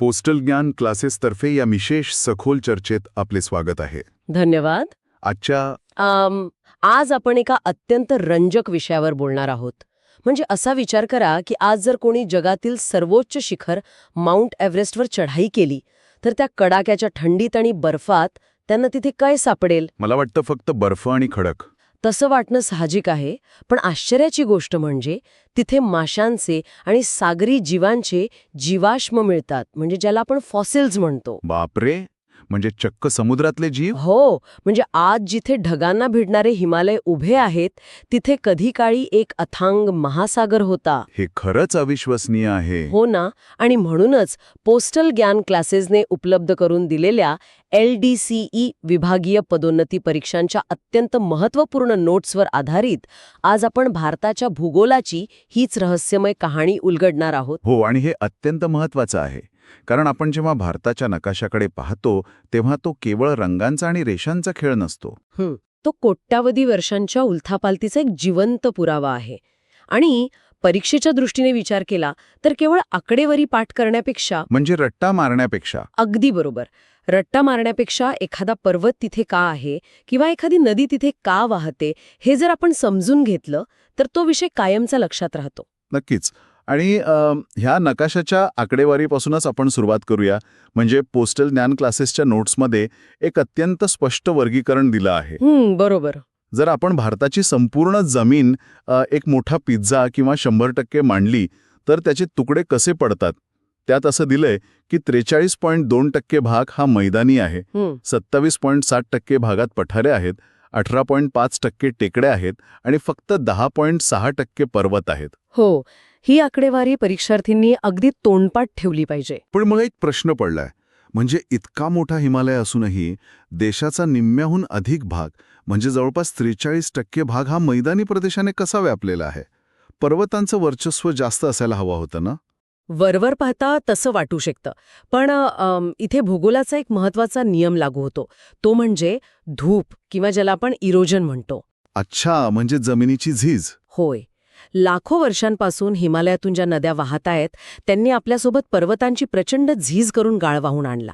Postal ज्ञान क्लासेसतर्फे या विशेष सखोल चर्चेत आपले स्वागत आहे. धन्यवाद. आजच्या आज आपण एका अत्यंत रंजक विषयावर बोलणार आहोत. म्हणजे असा विचार करा की आज जर कोणी जगातील सर्वोच्च शिखर माउंट एव्हरेस्टवर चढाई केली तर त्या कडाक्याच्या थंडीत आणि बर्फात त्यांना तिथे काय सापडेल? मला वाटतं फक्त बर्फ आणि खडक. तसं वाटणं साहजिक आहे, पण आश्चर्याची गोष्ट म्हणजे तिथे माशांचे आणि सागरी जीवांचे जीवाश्म मिळतात, म्हणजे ज्याला आपण फॉसिल्स म्हणतो. बापरे, म्हणजे चक्क समुद्रातले जीव. हो, म्हणजे आज जिथे ढगांना भिडणारे हिमालय उभे आहेत तिथे कधी काळी एक अथांग महासागर होता. हे खरंच अविश्वसनीय आहे. हो ना. आणि म्हणूनच पोस्टल ज्ञान क्लासेसने उपलब्ध करून दिलेल्या LDCE विभागीय पदोन्नती परीक्षांच्या अत्यंत महत्त्वपूर्ण नोट्सवर आधारित आज आपण भारताच्या भूगोलाची हीच रहस्यमय कहाणी उलगडणार आहोत. हो, आणि हे अत्यंत महत्वाचं आहे, कारण आपण जेव्हा भारताच्या नकाशाकडे पाहतो तेव्हा तो केवळ रंगांचा आणि रेषांचा खेळ नसतो. तो कोट्यावधी वर्षांच्या उलथापालथीचा एक जिवंत पुरावा आहे. आणि परीक्षेच्या दृष्टीने विचार केला तर केवळ आकडेवारी पाठ करण्यापेक्षा, म्हणजे रट्टा मारण्यापेक्षा. अगदी बरोबर, रट्टा मारण्यापेक्षा एखादा पर्वत तिथे का आहे किंवा एखादी नदी तिथे का वाहते हे जर आपण समजून घेतलं तर तो विषय कायमचा लक्षात राहतो. नक्कीच. आणि ह्या नकाशाच्या आकडेवारीपासूनच आपण सुरुवात करूया. म्हणजे पोस्टल ज्ञान क्लासेसच्या नोट्समध्ये एक अत्यंत स्पष्ट वर्गीकरण दिलं आहे. बरोबर. जर आपण भारताची संपूर्ण जमीन एक मोठा पिझ्झा किंवा 100% मांडली तर त्याचे तुकडे कसे पडतात, त्यात असं दिलंय की 43.2% भाग हा मैदानी आहे, 27.7% भागात पठारे आहेत, 18.5% टेकड्या आहेत आणि फक्त 10.6% पर्वत आहेत. हो, ही आकडेवारी परीक्षार्थींनी अगदी तोंडपाठ ठेवली पाहिजे. पण मला एक प्रश्न पडलाय, म्हणजे इतका मोठा हिमालय असूनही देशाचा निम्म्याहून अधिक भाग म्हणजे जवळपास 43% भाग हा मैदानी प्रदेशाने कसा व्यापलेला आहे? पर्वतांचं वर्चस्व जास्त असायला हवं होतं ना? वरवर पाहता तसं वाटू शकतं, पण इथे भूगोलाचा एक महत्वाचा नियम लागू होतो. तो म्हणजे धूप किंवा ज्याला आपण इरोजन म्हणतो. अच्छा, म्हणजे जमिनीची झीज. होय. लाखो वर्षांपासून हिमालयातून ज्या नद्या वाहत आहेत त्यांनी आपल्यासोबत पर्वतांची प्रचंड झीज करून गाळ वाहून आणला.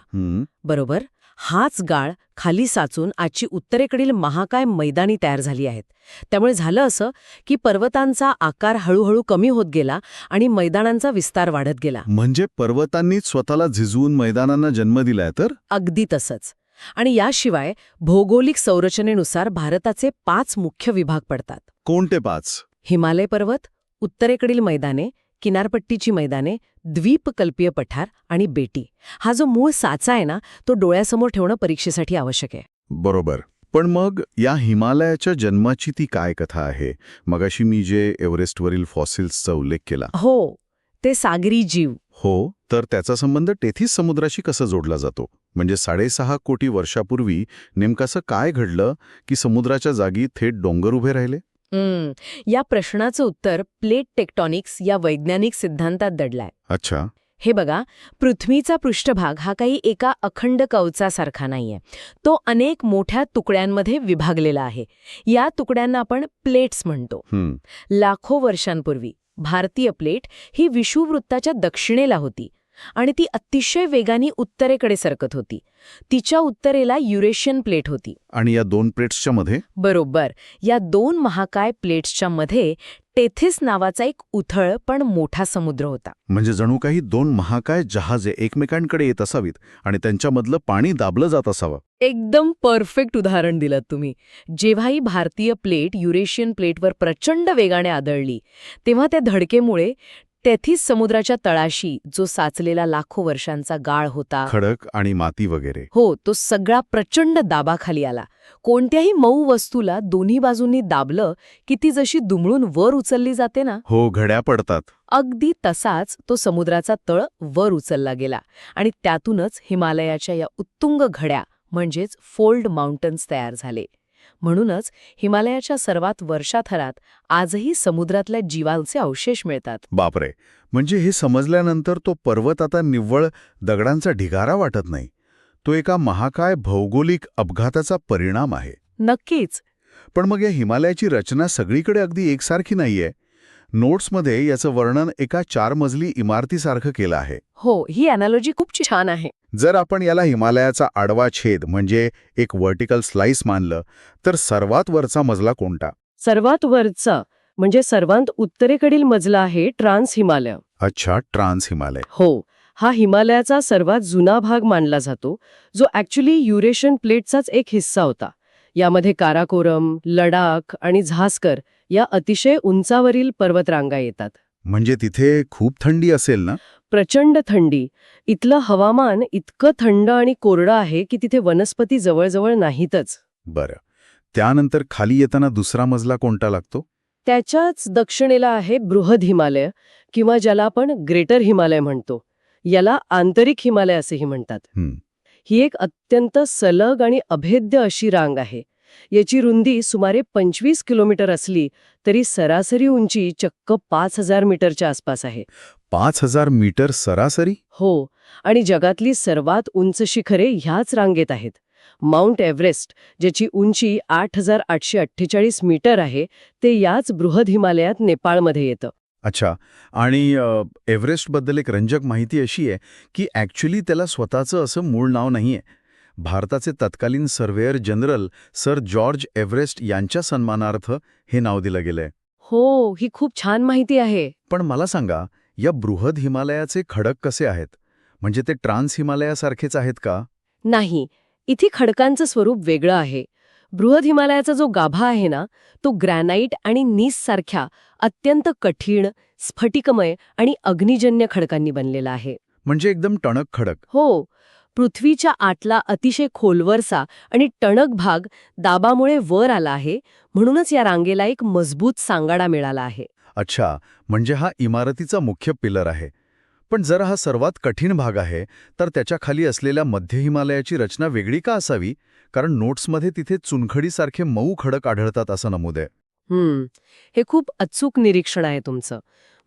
बरोबर. हाच गाळ खाली साचून आजची उत्तरेकडील महाकाय मैदानी तयार झाली आहेत. त्यामुळे झालं असं की पर्वतांचा आकार हळूहळू कमी होत गेला आणि मैदानांचा विस्तार वाढत गेला. म्हणजे पर्वतांनीच स्वतःला झिजवून मैदानांना जन्म दिलाय तर? अगदी तसंच. आणि याशिवाय भौगोलिक संरचनेनुसार भारताचे 5 मुख्य विभाग पडतात. कोणते 5? हिमालय पर्वत, उत्तरेकडील मैदाने, किनारपट्टीची मैदाने, द्वीपकल्पीय पठार आणि बेटी. हा जो मूळ साचा आहे ना, तो डोळ्यासमोर ठेवणं परीक्षेसाठी आवश्यक आहे. बरोबर. पण मग या हिमालयाच्या जन्माची ती काय कथा आहे? मगाशी मी जे एव्हरेस्टवरील फॉसिल्सचा उल्लेख केला. हो, ते सागरी जीव. हो, तर त्याचा संबंध टेथिस समुद्राशी कसा जोडला जातो? म्हणजे 6.5 कोटी वर्षापूर्वी नेमकं असं काय घडलं की समुद्राच्या जागी थेट डोंगर उभे राहिले? या प्रश्नाचं उत्तर प्लेट टेक्टॉनिक्स या वैज्ञानिक सिद्धांतात दडलाय. अच्छा. हे बघा, पृथ्वीचा पृष्ठभाग हा काही एका अखंड कवचासारखा नाहीये. तो अनेक मोठ्या तुकड्यांमध्ये विभागलेला आहे. या तुकड्यांना आपण प्लेट्स म्हणतो. लाखो वर्षांपूर्वी भारतीय प्लेट ही विषुववृत्ताच्या दक्षिणेला होती आणि ती अतिशय वेगाने उत्तरेकडे सरकत होती. तिच्या उत्तरेला युरेशियन प्लेट होती. आणि या 2 प्लेट्सच्या मध्ये? बरोबर. या 2 महाकाय प्लेट्सच्या मध्ये टेथिस नावाचा एक उथळ पण मोठा समुद्र होता. म्हणजे जणू काही 2 महाकाय जहाजे एकमेकांकडे येत असावीत आणि त्यांच्यामधलं पाणी दाबलं जात असावं. एकदम परफेक्ट उदाहरण दिलं तुम्ही. जेव्हाही भारतीय प्लेट युरेशियन प्लेटवर प्रचंड वेगाने आदळली तेव्हा त्या धडकेमुळे टेथिस समुद्राच्या तळाशी जो साचलेला लाखो वर्षांचा गाळ होता, खडक आणि माती वगैरे, हो, तो सगळा प्रचंड दाबाखाली आला. कोणत्याही मऊ वस्तूला दोन्ही बाजूंनी दाबलं की ती जशी दुमळून वर उचलली जाते ना, हो, घड्या पडतात, अगदी तसाच तो समुद्राचा तळ वर उचलला गेला आणि त्यातूनच हिमालयाच्या या उत्तुंग घड्या म्हणजेच फोल्ड माउंटन्स तयार झाले. म्हणूनच हिमालयाच्या सर्वात वरच्या थरात आजही समुद्रातल्या जीवांचे अवशेष मिळतात. बापरे. म्हणजे हे समजल्यानंतर तो पर्वत आता निव्वळ दगडांचा ढिगारा वाटत नाही, तो एका महाकाय भौगोलिक अपघाताचा परिणाम आहे. नक्कीच. पण मग या हिमालयाची रचना सगळीकडे अगदी एकसारखी नाहीये. नोट्समध्ये याचं वर्णन एका 4 मजली इमारतीसारखं केलं आहे. हो, ही अॅनालॉजी खूप छान आहे. जर आपण याला हिमालयाचा आडवा छेद म्हणजे एक व्हर्टिकल स्लाइस मानलं तर सर्वात वरचा मजला कोणता? सर्वात वरचा म्हणजे सर्वात उत्तरेकडील मजला आहे ट्रान्स हिमालय. अच्छा, ट्रान्स हिमालय. हो, हा हिमालयाचा सर्वात जुना भाग मानला जातो, जो ॲक्च्युली युरेशियन प्लेटचाच एक हिस्सा होता. यामध्ये काराकोरम, लडाख आणि झास्कर या अतिशय उंचावरील पर्वतरांगा येतात. म्हणजे तिथे खूप थंडी असेल ना? प्रचंड थंडी. इथलं हवामान इतकं थंड आणि कोरडं आहे की तिथे वनस्पती जवळजवळ नाहीतच. बरं. त्यानंतर खाली येताना दुसरा मजला कोणता लागतो? त्याच्याच दक्षिणेला आहे बृहद हिमालय किंवा ज्याला आपण ग्रेटर हिमालय म्हणतो. याला आंतरिक हिमालय असेही म्हणतात. ही एक अत्यंत सलग आणि अभेद्य अशी रांग आहे. याची रुंदी सुमारे 25 किलोमीटर असली तरी सरासरी उंची चक्क 5000 मीटरच्या आसपास आहे. 5000 मीटर सरासरी? हो, आणि जगातली सर्वात उंच शिखरे ह्याच रांगेत आहेत. माउंट एव्हरेस्ट, ज्याची उंची 8848 मीटर आहे, ते याच बृहद हिमालयात नेपाळमध्ये येतं. अच्छा. आणि एव्हरेस्टबद्दल एक रंजक माहिती अशी आहे की ॲक्च्युली त्याला स्वतःचं असं मूळ नाव नाहीये. भारताचे तत्कालीन surveyor general sir George Everest यांच्या सन्मानार्थ हे नाव दिलं गेलंय. हो, ही खूप छान माहिती आहे. पण मला सांगा, या बृहद हिमालयाचे खडक कसे आहेत? म्हणजे ते ट्रान्स हिमालयासारखेच आहेत का? नाही, इथे खडकांचं स्वरूप वेगळं आहे. बृहद हिमालयाचा जो गाभा आहे ना, तो ग्रॅनाइट आणि नीस सारख्या अत्यंत कठीण, स्फटिकमय आणि अग्निजन्य खडकांनी बनलेला आहे. म्हणजे एकदम टणक खडक. हो, पृथ्वीच्या आतला अतिशय खोलवरचा आणि टणक भाग दाबामुळे वर आला आहे, म्हणूनच या रांगेला एक मजबूत सांगाडा मिळाला आहे. अच्छा, म्हणजे हा इमारतीचा मुख्य पिलर आहे. पण जर हा सर्वात कठीण भाग आहे, तर त्याच्या खाली असलेल्या मध्य हिमालयाची रचना वेगळी का असावी? कारण नोट्समध्ये तिथे चुनखडीसारखे मऊ खडक आढळतात असं नमूद आहे. हे खूप अचूक निरीक्षण आहे तुमचं.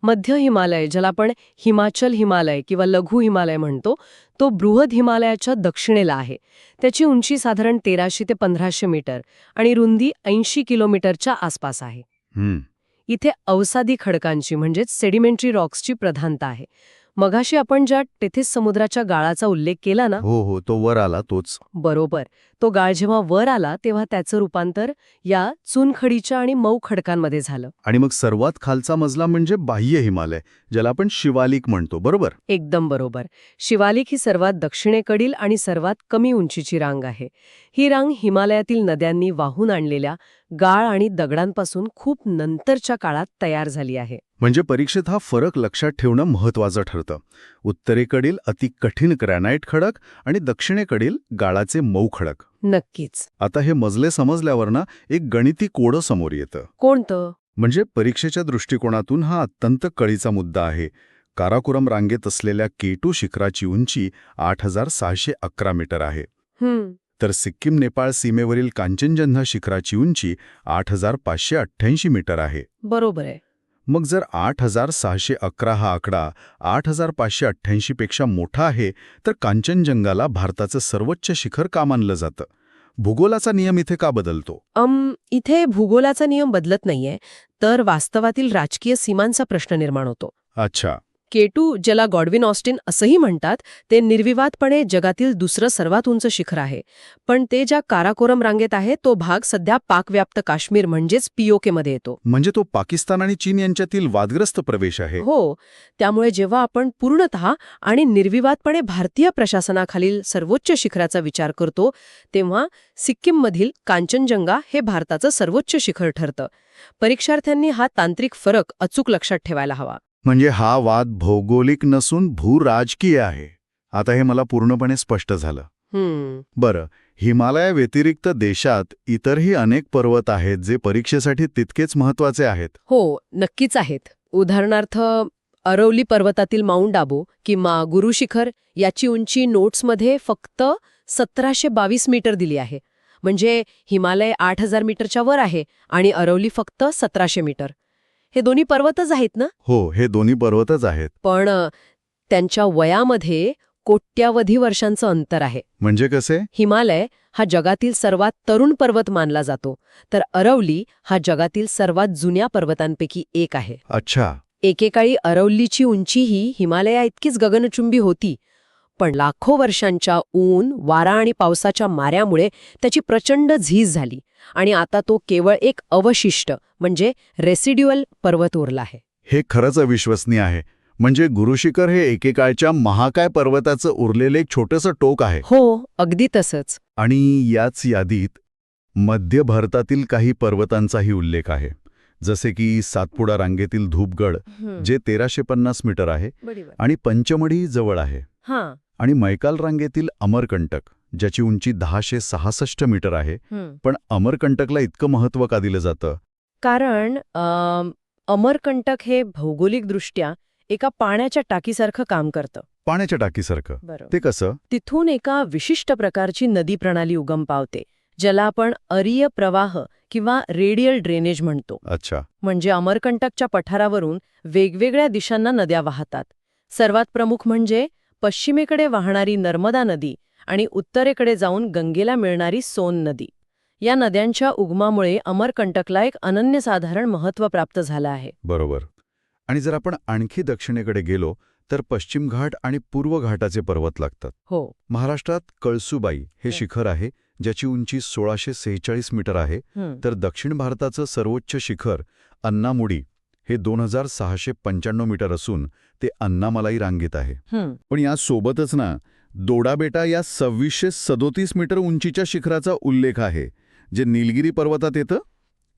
मध्य हिमालय, ज्याला आपण हिमाचल हिमालय किंवा लघु हिमालय म्हणतो, तो बृहद हिमालयाच्या दक्षिणेला आहे. त्याची उंची साधारण 1300 ते 1500 मीटर आणि रुंदी 80 किलोमीटरच्या आसपास आहे. इथे अवसादी खडकांची म्हणजेच सेडिमेंटरी रॉक्सची प्रधानता आहे. मगाशी आपण ज्या टेथिस समुद्राच्या गाळाचा उल्लेख केला ना, हो, तो वर आला तोच. बरोबर. तो गाळ जेव्हा वर आला तेव्हा त्याचं रूपांतर या चुनखडीच्या आणि मऊ खडकांमध्ये झालं. आणि मग सर्वात खालचा मजला म्हणजे बाह्य हिमालय, ज्याला आपण शिवालिक म्हणतो, बरोबर? एकदम बरोबर. शिवालिक ही सर्वात दक्षिणेकडील आणि सर्वात कमी उंचीची रांग आहे. ही रांग हिमालयातील नद्यांनी वाहून आणलेल्या गाळ आणि दगडांपासून खूप नंतरच्या काळात तयार झाली आहे. म्हणजे परीक्षेत हा फरक लक्षात ठेवणं महत्त्वाचं ठरतं. उत्तरेकडील अति कठीण ग्रॅनाइट खडक आणि दक्षिणेकडील गाळाचे मऊ खडक. नक्कीच. आता हे मजले समजल्यावर ना एक गणिती कोडं समोर येतं. कोणतं? म्हणजे परीक्षेच्या दृष्टिकोनातून हा अत्यंत कळीचा मुद्दा आहे. काराकोरम रांगेत असलेल्या K2 शिखराची उंची 8611 मीटर आहे. तर सिक्कीम नेपाळ सीमेवरील कांचनजंगा शिखराची उंची 8588 मीटर आहे. बरोबर आहे. मग जर 8611 हा आकडा 8588 पेक्षा मोठा आहे, तर कांचनजंगाला भारताचं सर्वोच्च शिखर का मानलं जातं? भूगोलाचा नियम इथे का बदलतो? इथे भूगोलाचा नियम बदलत नाहीये, तर वास्तवातील राजकीय सीमांचा प्रश्न निर्माण होतो. अच्छा. K2, ज्याला गॉडविन ऑस्टिन असंही म्हणतात, ते निर्विवादपणे जगातील दुसरं सर्वात उंच शिखर आहे. पण ते ज्या काराकोरम रांगेत आहे, तो भाग सध्या पाकव्याप्त काश्मीर म्हणजेच POK मध्ये येतो. म्हणजे तो पाकिस्तान आणि चीन यांच्यातील वादग्रस्त प्रवेश आहे. हो, त्यामुळे जेव्हा आपण पूर्णतः आणि निर्विवादपणे भारतीय प्रशासनाखालील सर्वोच्च शिखराचा विचार करतो, तेव्हा सिक्कीममधील कांचनजंगा हे भारताचं सर्वोच्च शिखर ठरतं. परीक्षार्थ्यांनी हा तांत्रिक फरक अचूक लक्षात ठेवायला हवा. म्हणजे हा वाद भौगोलिक नसून भूराजकीय आहे. आता हे मला पूर्णपणे स्पष्ट झालं. बरं, हिमालयाव्यतिरिक्त देशात इतरही अनेक पर्वत आहेत जे परीक्षेसाठी तितकेच महत्वाचे आहेत. हो, नक्कीच आहेत. उदाहरणार्थ अरवली पर्वतातील माउंट आबू किंवा गुरु शिखर याची उंची नोट्समध्ये फक्त 1722 मीटर दिली आहे. म्हणजे हिमालय 8000 मीटरच्या वर आहे आणि अरवली फक्त 1700 मीटर. हे दोन्ही पर्वतच आहेत ना? हो, हे दोन्ही पर्वतच आहेत. पण त्यांच्या वयामध्ये कोट्यावधी वर्षांचं अंतर आहे. म्हणजे कसे? हिमालय हा जगातील सर्वात तरुण पर्वत मानला जातो, तर अरवली हा जगातील सर्वात जुन्या पर्वतांपैकी एक आहे. अच्छा. एकेकाळी अरवलीची उंचीही हिमालया इतकीच गगनचुंबी होती, पण लाखो वर्षांच्या ऊन, वारा आणि पावसाच्या माऱ्यामुळे त्याची प्रचंड झीज झाली आणि आता तो केवळ एक अवशिष्ट म्हणजे रेसिड्युअल पर्वत उरला आहे. हे खरंच अविश्वसनीय आहे. म्हणजे गुरुशिखर हे एकेकाळच्या महाकाय पर्वताचं उरलेलं एक छोटंसं टोक आहे. हो, अगदी तसंच. आणि याच यादीत मध्य भारतातील काही पर्वतांचाही उल्लेख आहे, जसे की सातपुडा रांगेतील धूपगड, जे 1350 मीटर आहे आणि पंचमढी जवळ आहे, हां. आणि मैकाल रांगेतील अमरकंटक, ज्याची उंची 1066 मीटर आहे. पण अमरकंटकला इतकं महत्त्व का दिलं जातं? कारण अमरकंटक हे भौगोलिकदृष्ट्या एका पाण्याच्या टाकीसारखं काम करतं. पाण्याच्या टाकीसारखं? बरोबर. ते कसं? तिथून एका विशिष्ट प्रकारची नदी प्रणाली उगम पावते, ज्याला आपण अरीय प्रवाह किंवा रेडियल ड्रेनेज म्हणतो. अच्छा. म्हणजे अमरकंटकच्या पठारावरून वेगवेगळ्या दिशांना नद्या वाहतात. सर्वात प्रमुख म्हणजे पश्चिमेकडे वाहणारी नर्मदा नदी आणि उत्तरेकडे जाऊन गंगेला मिळणारी सोन नदी. या नद्यांच्या उगमामुळे अमरकंटकला एक अनन्यसाधारण महत्त्व प्राप्त झालं आहे. बरोबर. आणि जर आपण आणखी दक्षिणेकडे गेलो तर पश्चिम घाट आणि पूर्व घाटाचे पर्वत लागतात. हो. महाराष्ट्रात कळसुबाई हे शिखर आहे, ज्याची उंची 1646 मीटर आहे. तर दक्षिण भारताचं सर्वोच्च शिखर अन्नामुडी हे 2695 मीटर असून ते अन्नामलाई रांगेत आहे. पण यासोबतच ना, दोडाबेटा या 2637 मीटर उंचीच्या शिखराचा उल्लेख आहे, जे निलगिरी पर्वतात येतं.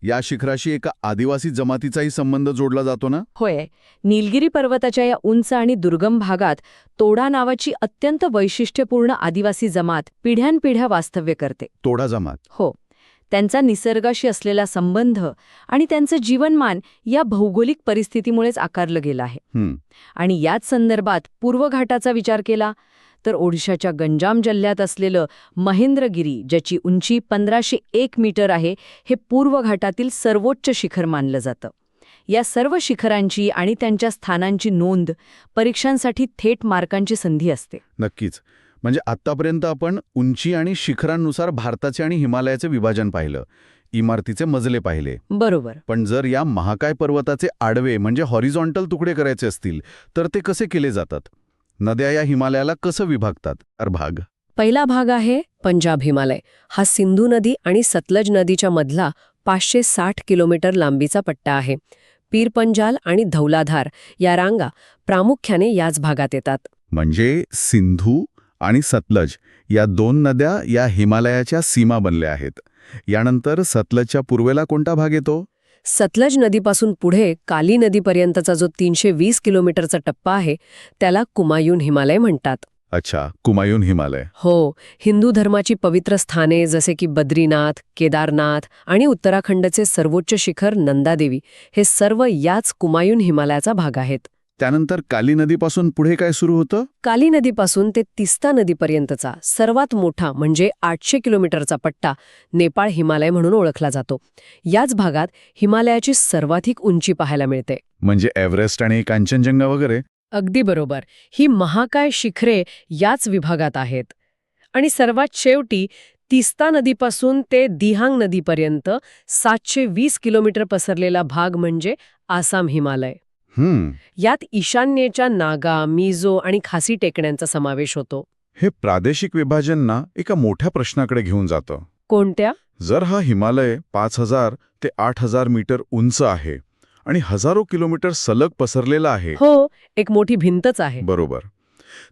या शिखराशी एका आदिवासी जमातीचाही संबंध जोडला जातो ना? होय. निलगिरी पर्वताच्या या उंच आणि दुर्गम भागात तोडा नावाची अत्यंत वैशिष्ट्यपूर्ण आदिवासी जमात पिढ्यानपिढ्या वास्तव्य करते. तोडा जमात? हो. त्यांचा निसर्गाशी असलेला संबंध आणि त्यांचं जीवनमान या भौगोलिक परिस्थितीमुळेच आकारलं गेलं आहे. आणि याच संदर्भात पूर्व घाटाचा विचार केला तर ओडिशाच्या गंजाम जिल्ह्यात असलेलं महेंद्रगिरी, ज्याची उंची 1501 मीटर आहे, हे पूर्व घाटातील सर्वोच्च शिखर मानलं जातं. या सर्व शिखरांची आणि त्यांच्या स्थानांची नोंद परीक्षांसाठी थेट मार्कांची संधी असते. नक्कीच. म्हणजे आत्तापर्यंत आपण उंची आणि शिखरांनुसार भारताचे आणि हिमालयाचे विभाजन पाहिलं, इमारतीचे मजले पाहिले. बरोबर. पण जर या महाकाय पर्वताचे आडवे म्हणजे हॉरिझॉन्टल तुकडे करायचे असतील तर ते कसे केले जातात? नद्या या हिमालयाला कसं विभागतात? भाग पहिला भाग आहे पंजाब हिमालय. हा सिंधू नदी आणि सतलज नदीच्या मधला 560 किलोमीटर लांबीचा पट्टा आहे. पीर पंजाल आणि धौलाधार या रांगा प्रामुख्याने याच भागात येतात. म्हणजे सिंधू आणि सतलज या दोन नद्या या हिमालयाच्या सीमा बनल्या आहेत. यानंतर सतलजच्या पूर्वेला कोणता भाग येतो? सतलज नदीपासून पुढे काली नदीपर्यंतचा जो 320 किलोमीटरचा टप्पा आहे त्याला कुमायून हिमालय म्हणतात. अच्छा, कुमायून हिमालय. हो. हिंदू धर्माची पवित्र स्थाने जसे की बद्रीनाथ, केदारनाथ आणि उत्तराखंडचे सर्वोच्च शिखर नंदादेवी हे सर्व याच कुमायून हिमालयाचा भाग आहेत. त्यानंतर काली नदीपासून पुढे काय सुरू होतं? काली नदीपासून ते तिस्ता नदीपर्यंतचा सर्वात मोठा म्हणजे 800 किलोमीटरचा पट्टा नेपाळ हिमालय म्हणून ओळखला जातो. याच भागात हिमालयाची सर्वाधिक उंची पाहायला मिळते. म्हणजे एव्हरेस्ट आणि कांचनजंगा वगैरे? अगदी बरोबर. ही महाकाय शिखरे याच विभागात आहेत. आणि सर्वात शेवटी तिस्ता नदीपासून ते दिहांग नदीपर्यंत 720 किलोमीटर पसरलेला भाग म्हणजे आसाम हिमालय. यात ईशान्येच्या नागा, मिझो आणि खासी टेकड्यांचा समावेश होतो. हे प्रादेशिक विभाजन ना एका मोठ्या प्रश्नाकडे घेऊन जातं. कोणत्या? जर हा हिमालय 5000 ते 8000 मीटर उंच आहे आणि हजारो किलोमीटर सलग पसरलेला आहे. हो, एक मोठी भिंतच आहे. बरोबर.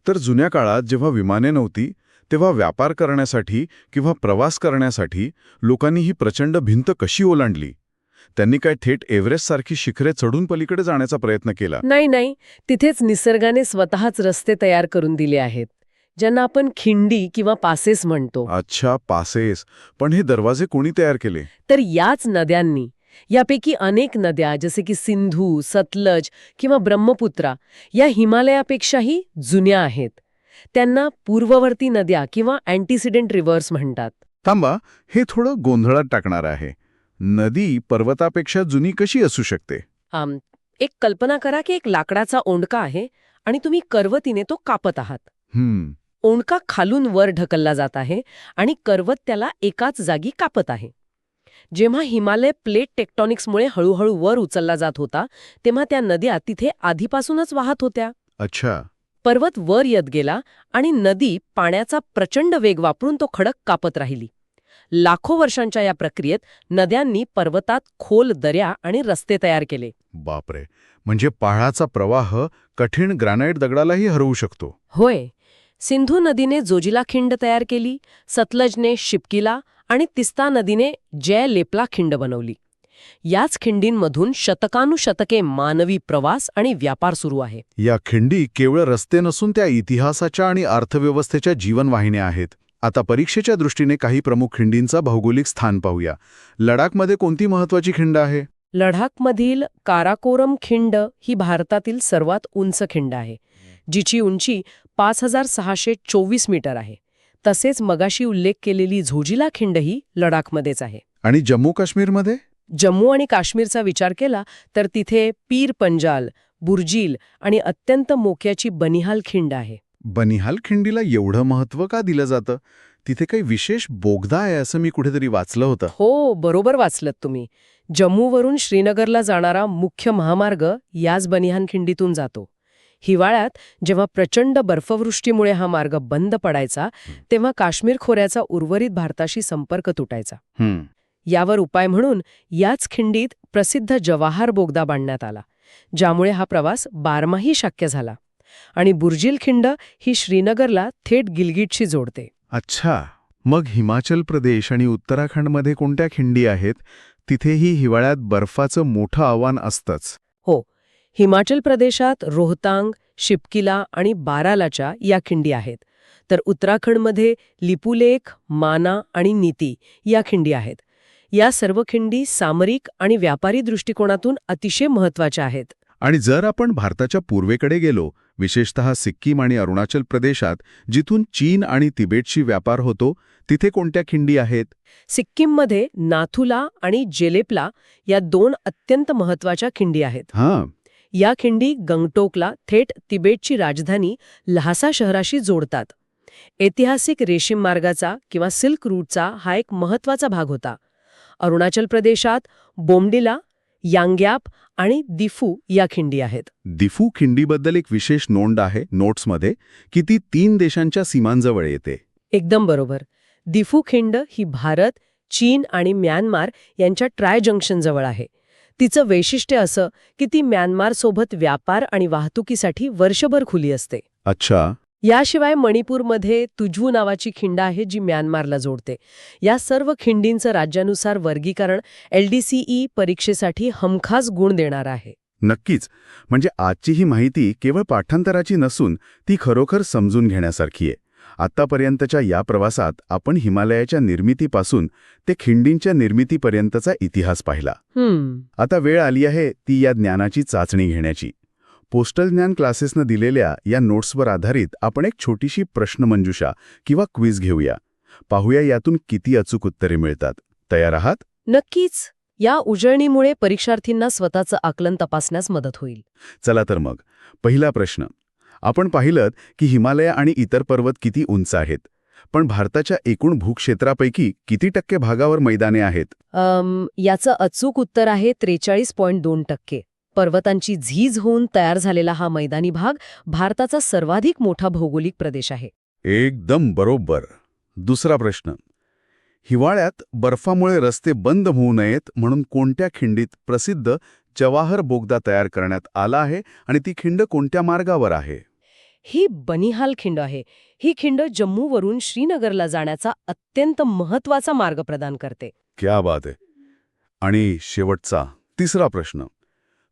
तर जुन्या काळात जेव्हा विमाने नव्हती तेव्हा व्यापार करण्यासाठी किंवा प्रवास करण्यासाठी लोकांनी ही प्रचंड भिंत कशी ओलांडली? त्यांनी काय थेट एव्हरेस्टसारखी शिखरे चढून पलीकडे जाण्याचा प्रयत्न केला? नाही. तिथेच निसर्गाने स्वतःच रस्ते तयार करून दिले आहेत, ज्यांना आपण खिंडी किंवा पासेस म्हणतो. अच्छा, पासेस. पण हे दरवाजे कोणी तयार केले? तर याच नद्यांनी. यापैकी अनेक नद्या जसे की सिंधू, सतलज किंवा ब्रह्मपुत्रा या हिमालयापेक्षाही जुन्या आहेत. त्यांना पूर्ववर्ती नद्या किंवा अँटीसिडेंट रिव्हर्स म्हणतात. थांबा, हे थोडं गोंधळात टाकणार आहे. नदी पर्वतापेक्षा जुनी कशी असू शकते? एक कल्पना करा की एक लाकडाचा ओंडका आहे आणि तुम्ही कर्वतीने तो कापत आहात. ओंडका खालून वर ढकलला जात आहे आणि पर्वत त्याला एकाच जागी कापत आहे. जेव्हा हिमालय प्लेट टेक्टॉनिक्समुळे हळूहळू वर उचलला जात होता तेव्हा त्या नद्या तिथे आधीपासूनच वाहत होत्या. अच्छा. पर्वत वर येत गेला आणि नदी पाण्याचा प्रचंड वेग वापरून तो खडक कापत राहिली. लाखो वर्षांच्या या प्रक्रियेत नद्यांनी पर्वतात खोल दऱ्या आणि रस्ते तयार केले. बापरे, म्हणजे पहाडाचा प्रवाह कठीण ग्रॅनाइट दगडालाही हरवू शकतो. होय. सिंधू नदीने जोजिला खिंड तयार केली, सतलजने शिपकीला आणि तिस्ता नदीने जय लेपला खिंड बनवली. याच खिंडींमधून शतकानुशतके मानवी प्रवास आणि व्यापार सुरू आहे. या खिंडी केवळ रस्ते नसून त्या इतिहासाच्या आणि अर्थव्यवस्थेच्या जीवनवाहिन्या आहेत. आता परीक्षेच्या दृष्टीने काही प्रमुख खिंडींचा भौगोलिक स्थान पाहूया. लडाखमध्ये कोणती महत्वाची खिंड आहे? लडाखमधील काराकोरम खिंड ही भारतातील सर्वात उंच खिंड आहे, जिची उंची 5624 मीटर आहे. तसेच मगाशी उल्लेख केलेली झोजिला खिंडही लडाखमध्येच आहे. आणि जम्मू काश्मीरमध्ये? जम्मू आणि काश्मीरचा विचार केला तर तिथे पीर पंजाल, बुर्जील आणि अत्यंत मोक्याची बनिहाल खिंड आहे. बनिहाल खिंडीला एवढं महत्त्व का दिलं जातं? तिथे काही विशेष बोगदा आहे असं मी कुठेतरी वाचलं होतं. हो, बरोबर वाचलत तुम्ही. जम्मूवरून श्रीनगरला जाणारा मुख्य महामार्ग याच बनिहाल खिंडीतून जातो. हिवाळ्यात जेव्हा प्रचंड बर्फवृष्टीमुळे हा मार्ग बंद पडायचा तेव्हा काश्मीर खोऱ्याचा उर्वरित भारताशी संपर्क तुटायचा. यावर उपाय म्हणून याच खिंडीत प्रसिद्ध जवाहर बोगदा बांधण्यात आला, ज्यामुळे हा प्रवास बारमाही शक्य झाला. आणि बुर्जिल खिंड ही श्रीनगरला थेट गिलगिटशी जोडते. अच्छा. मग हिमाचल प्रदेश आणि उत्तराखंडमध्ये कोणत्या खिंडी आहेत? तिथेही हिवाळ्यात बर्फाचं मोठं आव्हान असतंच. हो, हिमाचल प्रदेशात रोहतांग, शिपकिला आणि बारालाच्या या खिंडी आहेत. तर उत्तराखंडमध्ये लिपुलेख, माना आणि नीती या खिंडी आहेत. या सर्व खिंडी सामरिक आणि व्यापारी दृष्टिकोनातून अतिशय महत्त्वाच्या आहेत. आणि जर आपण भारताच्या पूर्वेकडे गेलो, विशेषतः सिक्कीम आणि अरुणाचल प्रदेशात, जिथून चीन आणि तिबेटशी व्यापार होतो, तिथे कोणत्या खिंडी आहेत? सिक्कीममध्ये नाथुला आणि जेलेपला या 2 अत्यंत महत्त्वाच्या खिंडी आहेत. या खिंडी गंगटोकला थेट तिबेटची राजधानी लहासा शहराशी जोडतात. ऐतिहासिक रेशीम मार्गाचा किंवा सिल्क रूटचा हा एक महत्त्वाचा भाग होता. अरुणाचल प्रदेशात बोमडिला, यांग्याप आणि दिफू या खिंडी आहेत. दिफू खिंडीबद्दल एक विशेष नोंद आहे नोट्समध्ये की ती 3 देशांच्या सीमांजवळ येते. एकदम बरोबर. दिफू खिंड ही भारत, चीन आणि म्यानमार यांच्या ट्राय जंक्शनजवळ आहे. तिचं वैशिष्ट्य असं की ती म्यानमारसोबत व्यापार आणि वाहतुकीसाठी वर्षभर खुली असते. अच्छा. याशिवाय मणिपूरमध्ये तुजवू नावाची खिंड आहे जी म्यानमारला जोडते. या सर्व खिंडींचं राज्यानुसार वर्गीकरण LDCE परीक्षेसाठी हमखास गुण देणार आहे. नक्कीच. म्हणजे आजची ही माहिती केवळ पाठांतराची नसून ती खरोखर समजून घेण्यासारखी आहे. आत्तापर्यंतच्या या प्रवासात आपण हिमालयाच्या निर्मितीपासून ते खिंडींच्या निर्मितीपर्यंतचा इतिहास पाहिला. आता वेळ आली आहे ती या ज्ञानाची चाचणी घेण्याची. पोस्टल ज्ञान क्लासेसनं दिलेल्या या नोट्सवर आधारित आपण एक छोटीशी प्रश्नमंजुषा किंवा क्विज घेऊया. पाहूया यातून किती अचूक उत्तरे मिळतात. तयार आहात? नक्कीच. या उजळणीमुळे परीक्षार्थींना स्वतःचं आकलन तपासण्यास मदत होईल. चला तर मग. पहिला प्रश्न. आपण पाहिलं की हिमालय आणि इतर पर्वत किती उंच आहेत, पण भारताच्या एकूण भूक्षेत्रापैकी किती टक्के भागावर मैदाने आहेत? याचं अचूक उत्तर आहे 43.2%. पर्वतांची झीज होऊन तयार झालेला हा मैदानी भाग भारताचा सर्वाधिक मोठा भौगोलिक प्रदेश आहे. एकदम बरोबर. दुसरा प्रश्न. हिवाळ्यात बर्फामुळे रस्ते बंद होऊ नयेत म्हणून कोणत्या खिंडीत प्रसिद्ध जवाहर बोगदा तयार करण्यात आला आहे आणि ती खिंड कोणत्या मार्गावर आहे? ही बनिहाल खिंड आहे. ही खिंड जम्मूवरून श्रीनगरला जाण्याचा अत्यंत महत्त्वाचा मार्ग प्रदान करते. क्या बात आहे. आणि शेवटचा तिसरा प्रश्न.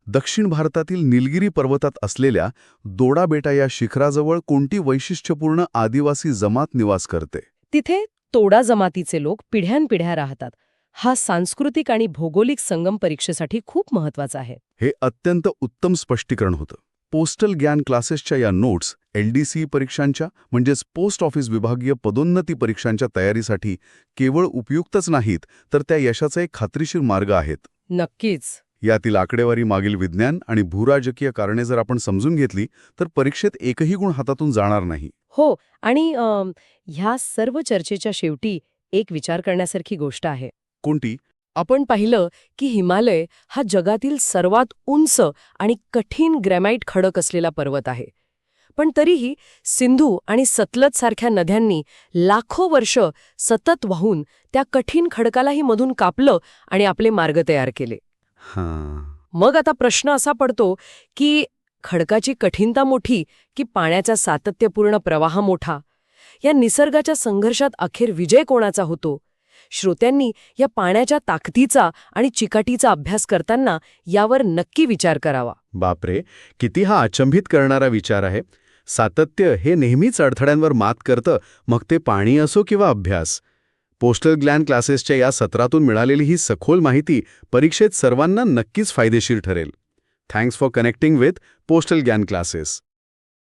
दक्षिण भारतातील निलगिरी पर्वतात असलेल्या दोडा बेटा या शिखराजवळ कोणती वैशिष्ट्यपूर्ण आदिवासी जमात निवास करते? तिथे तोडा जमातीचे लोक पिढ्यानपिढ्या राहतात. हा सांस्कृतिक आणि भौगोलिक संगम परीक्षेसाठी खूप महत्वाचा आहे. हे अत्यंत उत्तम स्पष्टीकरण होतं. पोस्टल ज्ञान क्लासेसच्या या नोट्स LDC परीक्षांच्या म्हणजेच पोस्ट ऑफिस विभागीय पदोन्नती परीक्षांच्या तयारीसाठी केवळ उपयुक्तच नाहीत, तर त्या यशाचा एक खात्रीशीर मार्ग आहेत. नक्कीच. यातील आकडेवारी मागील विज्ञान आणि भूराजकीय कारणे जर आपण समजून घेतली तर परीक्षेत एकही गुण हातातून जाणार नाही. हो, आणि ह्या सर्व चर्चेच्या शेवटी एक विचार करण्यासारखी गोष्ट आहे. कोणती? आपण पाहिलं की हिमालय हा जगातील सर्वात उंच आणि कठीण ग्रॅनाइट खडक असलेला पर्वत आहे. पण तरीही सिंधू आणि सतलज सारख्या नद्यांनी लाखो वर्ष सतत वाहून त्या कठीण खडकालाही मधून कापलं आणि आपले मार्ग तयार केले. हां. मग आता प्रश्न असा पडतो की खडकाची कठीणता मोठी की पाण्याचा सातत्यपूर्ण प्रवाह मोठा? या निसर्गाच्या संघर्षात अखेर विजय कोणाचा होतो? श्रोत्यांनी या पाण्याच्या ताकदीचा आणि चिकाटीचा अभ्यास करताना यावर नक्की विचार करावा. बापरे, किती हा अचंबित करणारा विचार आहे. सातत्य हे नेहमीच अडथळ्यांवर मात करतं, मग ते पाणी असो किंवा अभ्यास. पोस्टल ग्लॅन क्लासेसच्या या सत्रातून मिळालेली ही सखोल माहिती परीक्षेत सर्वांना नक्कीच फायदेशीर ठरेल. Thanks for connecting with postal Glenn classes.